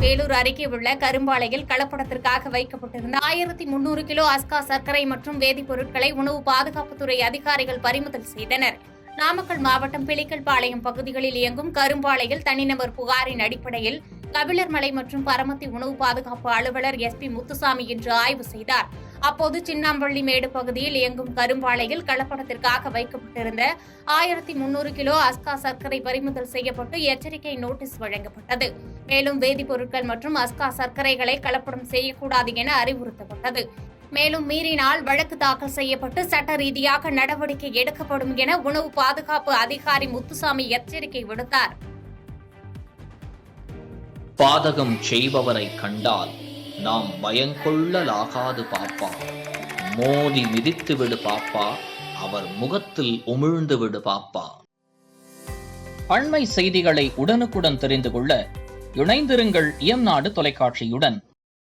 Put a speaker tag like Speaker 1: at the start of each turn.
Speaker 1: வேலூர் அருகே உள்ள கரும்பாலையில் கலப்படத்திற்காக வைக்கப்பட்டிருந்த 1300 கிலோ அஸ்கா சர்க்கரை மற்றும் வேதிப்பொருட்களை உணவு பாதுகாப்புத்துறை அதிகாரிகள் பறிமுதல் செய்தனர். நாமக்கல் மாவட்டம் பிளிக்கல்பாளையம் பகுதிகளில் இயங்கும் கரும்பாலையில் தனிநபர் புகாரின் அடிப்படையில் கபிலர்மலை மற்றும் பரமத்தி உணவு பாதுகாப்பு அலுவலர் SP முத்துசாமி இன்று ஆய்வு செய்தார். அப்போது சின்னாம்பள்ளி மேடு பகுதியில் இயங்கும் கரும்பாலையில் கலப்படத்திற்காக வைக்கப்பட்டிருந்த 1300 கிலோ அஸ்கா சர்க்கரை பறிமுதல் செய்யப்பட்டு எச்சரிக்கை நோட்டீஸ் வழங்கப்பட்டது. மேலும் வேதிப்பொருட்கள் மற்றும் அஸ்கா சர்க்கரைகளை கலப்படம் செய்யக்கூடாது என அறிவுறுத்தப்பட்டது. மேலும் மீறினால் வழக்கு தாக்கல் செய்யப்பட்டு சட்ட ரீதியாக நடவடிக்கை எடுக்கப்படும் என உணவு பாதுகாப்பு அதிகாரி முத்துசாமி எச்சரிக்கை விடுத்தார்.
Speaker 2: பாதகம் செய்பவரை கண்டால் நாம் பயங்கொள்ளலாகாது பாப்பா. மோதி மிதித்து விடு பாப்பா, அவர் முகத்தில் உமிழ்ந்து விடு பாப்பா. அண்மை செய்திகளை உடனுக்குடன் தெரிந்து கொள்ள இணைந்திருங்கள் இயம்நாடு தொலைக்காட்சியுடன்.